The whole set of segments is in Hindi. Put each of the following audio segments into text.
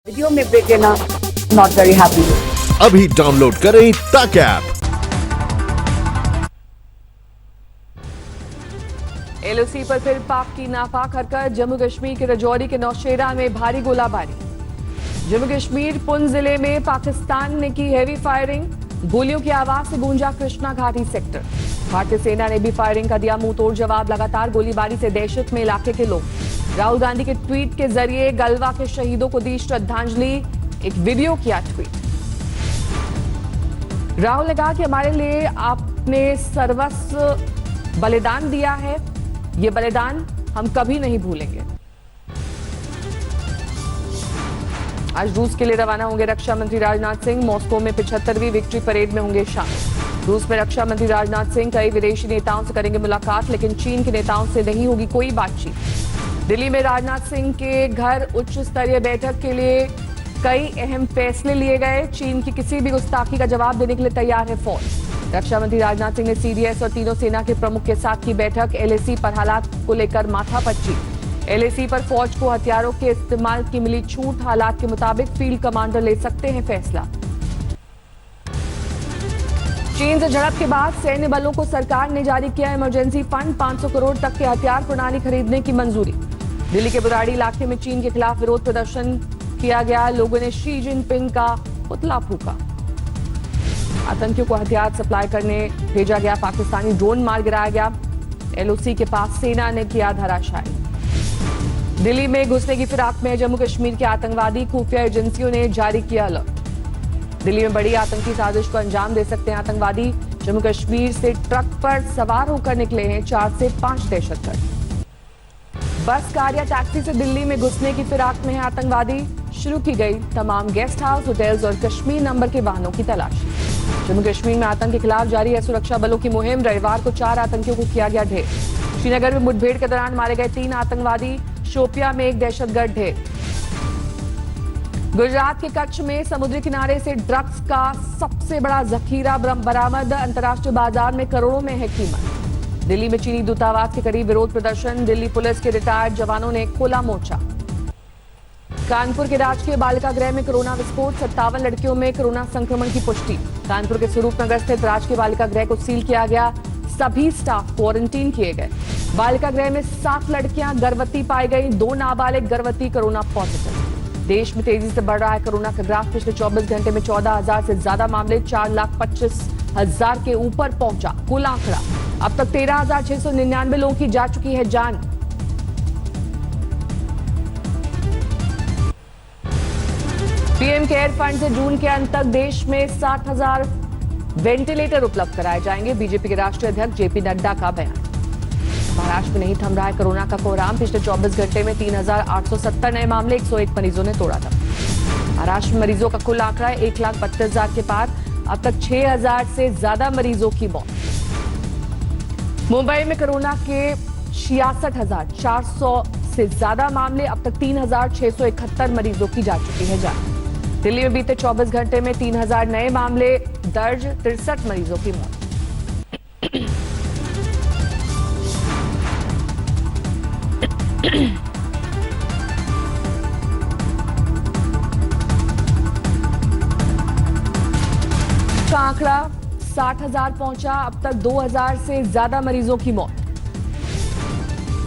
वीडियो में ब्रेक लेना नॉट वेरी हैप्पी। अभी डाउनलोड करें तक ऐप। एलओसी पर फिर पाक की नापाक हरकत। जम्मू कश्मीर के राजौरी के नौशेरा में भारी गोलाबारी। जम्मू कश्मीर पुंछ जिले में पाकिस्तान ने की हैवी फायरिंग। गोलियों की आवाज से गूंजा कृष्णा घाटी सेक्टर। भारतीय सेना ने भी फायरिंग का दिया मुंह तोड़ जवाब। लगातार गोलीबारी से दहशत में इलाके के लोग। राहुल गांधी के ट्वीट के जरिए गलवा के शहीदों को दी श्रद्धांजलि। एक वीडियो किया ट्वीट। राहुल ने कहा कि हमारे लिए आपने सर्वस्व बलिदान दिया है, ये बलिदान हम कभी नहीं भूलेंगे। आज रूस के लिए रवाना होंगे रक्षा मंत्री राजनाथ सिंह। मॉस्को में 75वीं विक्ट्री परेड में होंगे शामिल। रूस में रक्षा मंत्री राजनाथ सिंह कई विदेशी नेताओं से करेंगे मुलाकात, लेकिन चीन के नेताओं से नहीं होगी कोई बातचीत। दिल्ली में राजनाथ सिंह के घर उच्च स्तरीय बैठक के लिए कई अहम फैसले लिए गए। चीन की किसी भी गुस्ताखी का जवाब देने के लिए तैयार है फौज। रक्षा मंत्री राजनाथ सिंह ने सीडीएस और तीनों सेना के प्रमुख के साथ की बैठक। एलएसी पर हालात को लेकर माथापच्ची। एलएसी पर फौज को हथियारों के इस्तेमाल की मिली छूट। हालात के मुताबिक फील्ड कमांडर ले सकते हैं फैसला। चीन से झड़प के बाद सैन्य बलों को सरकार ने जारी किया इमरजेंसी फंड। 500 करोड़ तक के हथियार प्रणाली खरीदने की मंजूरी। दिल्ली के बुराड़ी इलाके में चीन के खिलाफ विरोध प्रदर्शन किया गया। लोगों ने शी जिनपिंग का पुतला फूंका। आतंकियों को हथियार सप्लाई करने भेजा गया। पाकिस्तानी ड्रोन मार गिराया गया। एलओसी के पास सेना ने किया धराशायी। दिल्ली में घुसने की फिराक में जम्मू कश्मीर के आतंकवादी। खुफिया एजेंसियों ने जारी किया अलर्ट। दिल्ली में बड़ी आतंकी साजिश को अंजाम दे सकते हैं आतंकवादी। जम्मू कश्मीर से ट्रक पर सवार होकर निकले हैं 4 से 5 दहशतगर्द। बस, कार या टैक्सी से दिल्ली में घुसने की फिराक में है आतंकवादी। शुरू की गई तमाम गेस्ट हाउस, होटल्स और कश्मीर नंबर के वाहनों की तलाशी। जम्मू कश्मीर में आतंक के खिलाफ जारी है सुरक्षा बलों की मुहिम। रविवार को 4 आतंकियों को किया गया ढेर। श्रीनगर में मुठभेड़ के दौरान मारे गए 3 आतंकवादी। शोपिया में एक दहशतगर्द ढेर। गुजरात के कच्छ में समुद्री किनारे से ड्रग्स का सबसे बड़ा जखीरा बरामद। अंतर्राष्ट्रीय बाजार में करोड़ों में है कीमत। दिल्ली में चीनी दूतावास के करीब विरोध प्रदर्शन। दिल्ली पुलिस के रिटायर्ड जवानों ने खोला मोर्चा। कानपुर के राजकीय बालिका गृह में कोरोना विस्फोट। 57 लड़कियों में कोरोना संक्रमण की पुष्टि। कानपुर के स्वरूप नगर स्थित राजकीय बालिका गृह को सील किया गया। सभी स्टाफ क्वारंटीन किए गए। बालिका गृह में 7 लड़कियां गर्भवती पाई गई। 2 नाबालिग गर्भवती कोरोना पॉजिटिव। देश में तेजी से बढ़ रहा है कोरोना का ग्राफ। पिछले 24 घंटे में 14,000 से ज्यादा मामले। 4,25,000 के ऊपर पहुंचा कुल आंकड़ा। अब तक 13,699 लोगों की जा चुकी है जान। पीएम केयर फंड से जून के अंत तक देश में 60,000 वेंटिलेटर उपलब्ध कराए जाएंगे। बीजेपी के राष्ट्रीय अध्यक्ष जेपी नड्डा का बयान। महाराष्ट्र में नहीं थम रहा है कोरोना का कोहराम। पिछले 24 घंटे में 3,870 नए मामले। 101 मरीजों ने तोड़ा था। महाराष्ट्र में मरीजों का कुल आंकड़ा 1,32,000 के पार। अब तक 6,000 से ज्यादा मरीजों की मौत। मुंबई में कोरोना के 66,400 से ज्यादा मामले। अब तक 3,671 मरीजों की जा चुकी है जान। दिल्ली में बीते 24 घंटे में 3,000 नए मामले दर्ज। 63 मरीजों की मौत। का आंकड़ा 60,000 पहुंचा। अब तक 2,000 से ज्यादा मरीजों की मौत।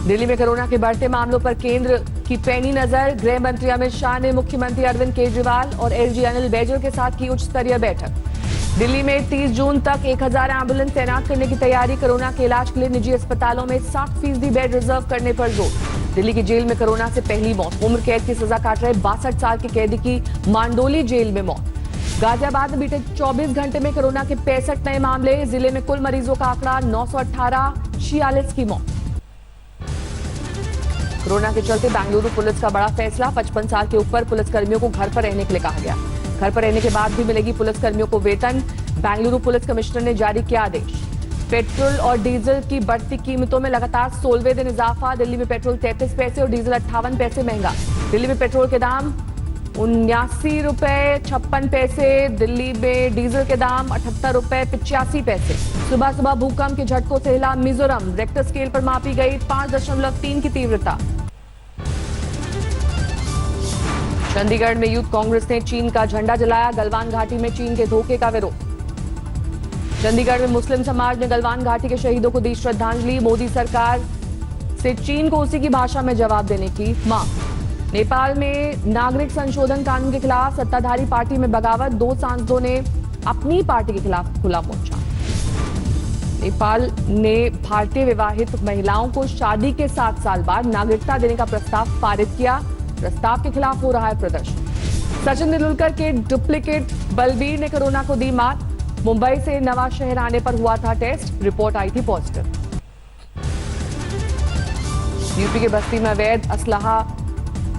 दिल्ली में कोरोना के बढ़ते मामलों पर केंद्र की पैनी नजर। गृह मंत्री अमित शाह ने मुख्यमंत्री अरविंद केजरीवाल और एलजी अनिल बैजल के साथ की उच्च स्तरीय बैठक। दिल्ली में 30 जून तक 1,000 एम्बुलेंस तैनात करने की तैयारी। कोरोना के इलाज के लिए निजी अस्पतालों में 60% बेड रिजर्व करने पर जोर। दिल्ली की जेल में कोरोना से पहली मौत। उम्र कैद की सजा काट रहे 62 साल के कैदी की मांडोली जेल में मौत। गाजियाबाद में बीते 24 घंटे में कोरोना के 65 नए मामले। जिले में कुल मरीजों का आंकड़ा 918। 46 की मौत। कोरोना के चलते बेंगलुरु पुलिस का बड़ा फैसला। 55 साल के ऊपर पुलिसकर्मियों को घर पर रहने के लिए कहा गया। घर पर रहने के बाद भी मिलेगी पुलिसकर्मियों को वेतन। बेंगलुरु पुलिस कमिश्नर ने जारी किया आदेश। पेट्रोल और डीजल की बढ़ती कीमतों में लगातार 16वें दिन इजाफा। दिल्ली में पेट्रोल 33 पैसे और डीजल 58 पैसे महंगा। दिल्ली में पेट्रोल के दाम 79 रुपए 56 पैसे। दिल्ली में डीजल के दाम 78 रुपए 85 पैसे। सुबह सुबह भूकंप के झटकों से हिला मिजोरम। रेक्टर स्केल पर मापी गई 5.3 की तीव्रता। चंडीगढ़ में यूथ कांग्रेस ने चीन का झंडा जलाया, गलवान घाटी में चीन के धोखे का विरोध। चंडीगढ़ में मुस्लिम समाज ने गलवान घाटी के शहीदों को दी श्रद्धांजलि, मोदी सरकार से चीन को उसी की भाषा में जवाब देने की मांग। नेपाल में नागरिक संशोधन कानून के खिलाफ सत्ताधारी पार्टी में बगावत, 2 सांसदों ने अपनी पार्टी के खिलाफ खुला मोर्चा। नेपाल ने भारतीय विवाहित महिलाओं को शादी के 7 साल बाद नागरिकता देने का प्रस्ताव पारित किया। प्रस्ताव के खिलाफ हो रहा है प्रदर्शन। सचिन तेंदुलकर के डुप्लीकेट बलबीर ने कोरोना को दी मात। मुंबई से नवा शहर आने पर हुआ था टेस्ट, रिपोर्ट आई थी पॉजिटिव। यूपी के बस्ती में अवैध असलहा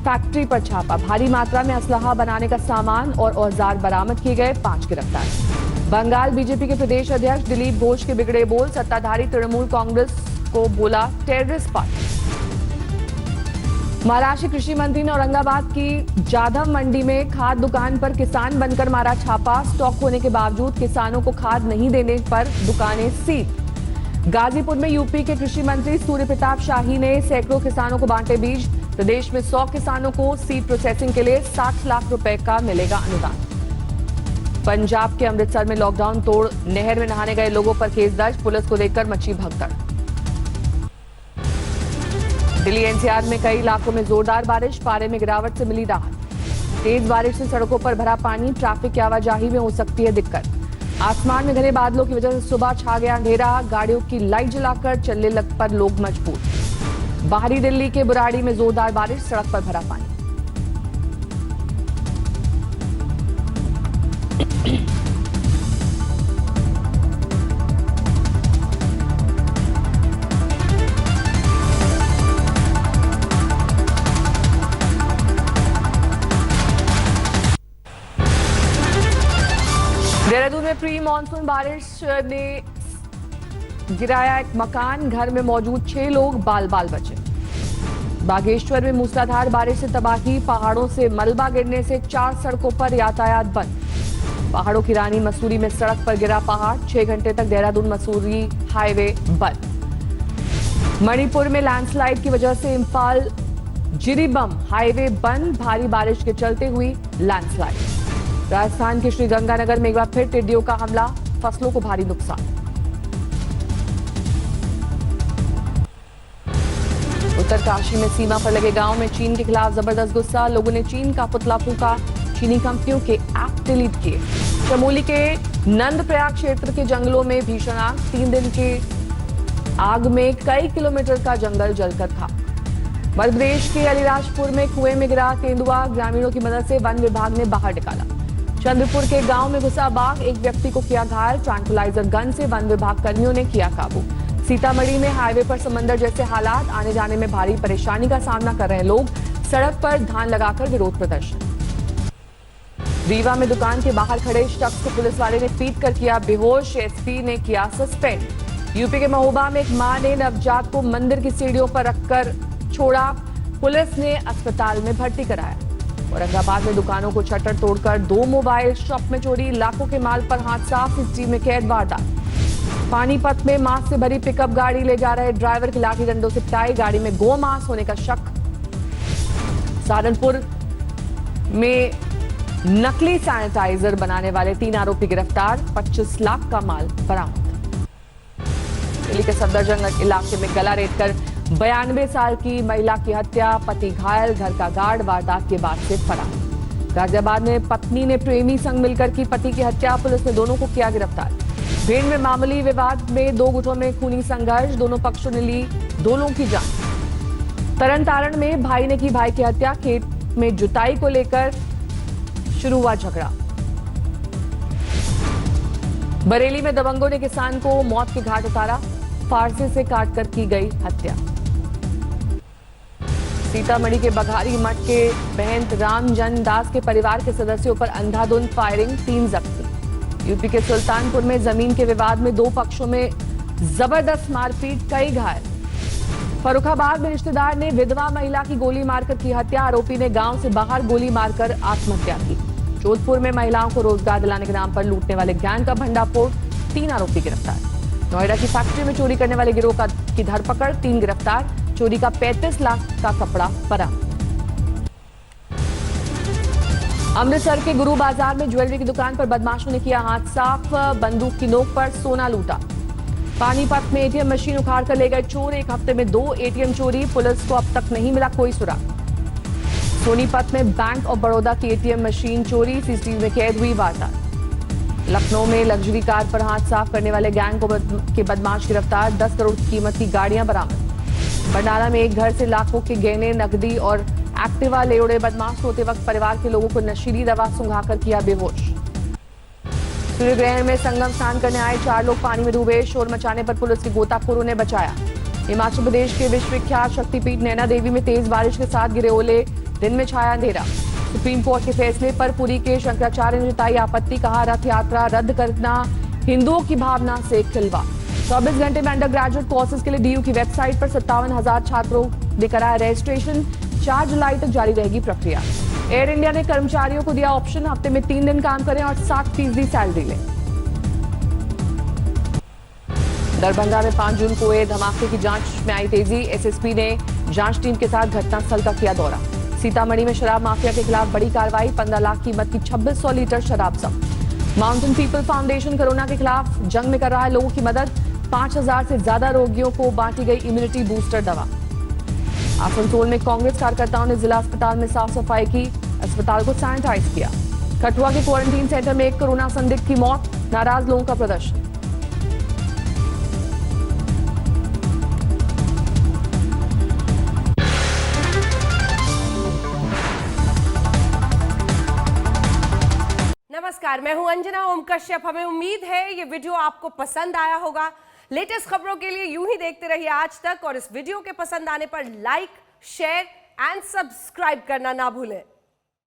फैक्ट्री पर छापा, भारी मात्रा में असलहा बनाने का सामान और औजार बरामद किए गए, 5 गिरफ्तार। बंगाल बीजेपी के प्रदेश अध्यक्ष दिलीप घोष के बिगड़े बोल, सत्ताधारी तृणमूल कांग्रेस को बोला टेररिस्ट पार्टी। महाराष्ट्र कृषि मंत्री ने औरंगाबाद की जाधव मंडी में खाद दुकान पर किसान बनकर मारा छापा, स्टॉक होने के बावजूद किसानों को खाद नहीं देने पर दुकानें सील। गाजीपुर में यूपी के कृषि मंत्री सूर्य प्रताप शाही ने सैकड़ों किसानों को बांटे बीज। प्रदेश में 100 किसानों को सीड प्रोसेसिंग के लिए 60 लाख रुपए का मिलेगा अनुदान। पंजाब के अमृतसर में लॉकडाउन तोड़ नहर में नहाने गए लोगों पर केस दर्ज, पुलिस को लेकर मची भगदड़। दिल्ली एनसीआर में कई इलाकों में जोरदार बारिश, पारे में गिरावट से मिली राहत। तेज बारिश से सड़कों पर भरा पानी, ट्रैफिक की आवाजाही में हो सकती है दिक्कत। आसमान में घने बादलों की वजह से सुबह छा गया अंधेरा, गाड़ियों की लाइट जलाकर चलने लग पर लोग मजबूर। बाहरी दिल्ली के बुराड़ी में जोरदार बारिश, सड़क पर भरा पानी। देहरादून में प्री मानसून बारिश ने गिराया एक मकान, घर में मौजूद 6 लोग बाल बाल बचे। बागेश्वर में मूसलाधार बारिश से तबाही, पहाड़ों से मलबा गिरने से 4 सड़कों पर यातायात बंद। पहाड़ों की रानी मसूरी में सड़क पर गिरा पहाड़, 6 घंटे तक देहरादून मसूरी हाईवे बंद। मणिपुर में लैंडस्लाइड की वजह से इंफाल जिरीबम हाईवे बंद, भारी बारिश के चलते हुई लैंडस्लाइड। राजस्थान के श्रीगंगानगर में एक बार फिर टिड्डियों का हमला, फसलों को भारी नुकसान। उत्तरकाशी में सीमा पर लगे गांव में चीन के खिलाफ जबरदस्त गुस्सा, लोगों ने चीन का पुतला फूंका, चीनी कंपनियों के ऐप डिलीट किए। चमोली के नंदप्रयाग क्षेत्र के जंगलों में भीषण आग, 3 दिन की आग में कई किलोमीटर का जंगल जलकर खाक। मध्य प्रदेश के अलीराजपुर में कुएं में गिरा तेंदुआ, ग्रामीणों की मदद से वन विभाग ने बाहर निकाला। चंद्रपुर के गांव में घुसा बाघ, एक व्यक्ति को किया घायल, ट्रैंकुलाइजर गन से वन विभाग कर्मियों ने किया काबू। सीतामढ़ी में हाईवे पर समंदर जैसे हालात, आने जाने में भारी परेशानी का सामना कर रहे लोग, सड़क पर धान लगाकर विरोध प्रदर्शन। रीवा में दुकान के बाहर खड़े शख्स को पुलिस वाले ने पीट कर किया बेहोश, एसपी ने किया सस्पेंड। यूपी के महोबा में एक मां ने नवजात को मंदिर की सीढ़ियों पर रखकर छोड़ा, पुलिस ने अस्पताल में भर्ती कराया। औरंगाबाद में दुकानों को शटर तोड़कर 2 मोबाइल शॉप में चोरी, लाखों के माल पर हाथ साफ, सीसीटीवी में कैद वारदात। पानीपत में मांस से भरी पिकअप गाड़ी ले जा रहे ड्राइवर की लाठी डंडों से पिटाई, गाड़ी में गो मांस होने का शक। सहारनपुर में नकली सैनिटाइजर बनाने वाले 3 आरोपी गिरफ्तार, 25 लाख का माल बरामद। दिल्ली के सफदरजंग इलाके में गला रेतकर 92 साल की महिला की हत्या, पति घायल, घर का गार्ड वारदात के बाद से फरार। गाजियाबाद में पत्नी ने प्रेमी संग मिलकर की पति की हत्या, पुलिस ने दोनों को किया गिरफ्तार। भीड़ में मामूली विवाद में 2 गुटों में खूनी संघर्ष, दोनों पक्षों ने ली 2 लोगों की जान। तरन तारण में भाई ने की भाई की हत्या, खेत में जुताई को लेकर शुरू हुआ झगड़ा। बरेली में दबंगों ने किसान को मौत के घाट उतारा, फारसे से काटकर की गई हत्या। सीतामढ़ी के बघारी मठ के महंत रामजन दास के परिवार के सदस्यों पर अंधाधुंध फायरिंग, 3 जख्मी। यूपी के सुल्तानपुर में जमीन के विवाद में 2 पक्षों में जबरदस्त मारपीट, कई घायल। फर्रुखाबाद में रिश्तेदार ने विधवा महिला की गोली मारकर की हत्या, आरोपी ने गांव से बाहर गोली मारकर आत्महत्या की। जोधपुर में महिलाओं को रोजगार दिलाने के नाम पर लूटने वाले गैंग का भंडाफोड़, 3 आरोपी गिरफ्तार। नोएडा की फैक्ट्री में चोरी करने वाले गिरोह की धरपकड़, 3 गिरफ्तार, चोरी का 35 लाख का कपड़ा बरामद। अमृतसर के गुरु बाजार में ज्वेलरी की दुकान पर बदमाशों ने किया हाथ साफ, बंदूक की नोक पर सोना लूटा। पानीपत में एटीएम मशीन उखाड़ कर ले गए चोर, एक हफ्ते में 2 एटीएम चोरी, पुलिस को अब तक नहीं मिला कोई सुराग। सोनीपत में बैंक ऑफ बड़ौदा की एटीएम मशीन चोरी, सीसीटीवी में कैद हुई वारदात। लखनऊ में लग्जरी कार पर हाथ साफ करने वाले गैंग के बदमाश गिरफ्तार, 10 करोड़ की कीमत की गाड़ियां बरामद। भंडारा में एक घर से लाखों के गहने, नकदी और एक्टिवा ले उड़े बदमाश, सोते वक्त परिवार के लोगों को नशीली दवा सुंघाकर किया बेहोश। सूर्यग्रहण में संगम स्नान करने आए 4 लोग पानी में डूबे, शोर मचाने पर पुलिस के गोताखोरों ने बचाया। हिमाचल प्रदेश के विश्वविख्यात शक्तिपीठ नैना देवी में तेज बारिश के साथ गिरे ओले, दिन में छाया अंधेरा। सुप्रीम कोर्ट के फैसले पर पुरी के शंकराचार्य ने जताई आपत्ति, कहा रथ यात्रा रद्द करना हिंदुओं की भावना से खिलवाड़। 24 घंटे में अंडर ग्रेजुएट कोर्सेज के लिए डीयू की वेबसाइट पर 57,000 छात्रों ने कराया रजिस्ट्रेशन, 4 जुलाई तक जारी रहेगी प्रक्रिया। एयर इंडिया ने कर्मचारियों को दिया ऑप्शन, हफ्ते में 3 दिन काम करें और 60% सैलरी लें। दरभंगा में 5 जून को हुए धमाके की जांच में आई तेजी, एसएसपी ने जांच टीम के साथ घटनास्थल का किया दौरा। सीतामढ़ी में शराब माफिया के खिलाफ बड़ी कार्रवाई, 15 लाख कीमत की 2600 लीटर शराब जब्त। माउंटेन पीपल फाउंडेशन कोरोना के खिलाफ जंग में कर रहा है लोगों की मदद, 5000 से ज्यादा रोगियों को बांटी गई इम्यूनिटी बूस्टर दवा। आसनसोल में कांग्रेस कार्यकर्ताओं ने जिला अस्पताल में साफ सफाई की, अस्पताल को सैनिटाइज किया। कठुआ के क्वारंटीन सेंटर में एक कोरोना संदिग्ध की मौत, नाराज लोगों का प्रदर्शन। नमस्कार, मैं हूं अंजना ओम कश्यप। हमें उम्मीद है ये वीडियो आपको पसंद आया होगा। लेटेस्ट खबरों के लिए यूं ही देखते रहिए आज तक, और इस वीडियो के पसंद आने पर लाइक, शेयर एंड सब्सक्राइब करना ना भूलें।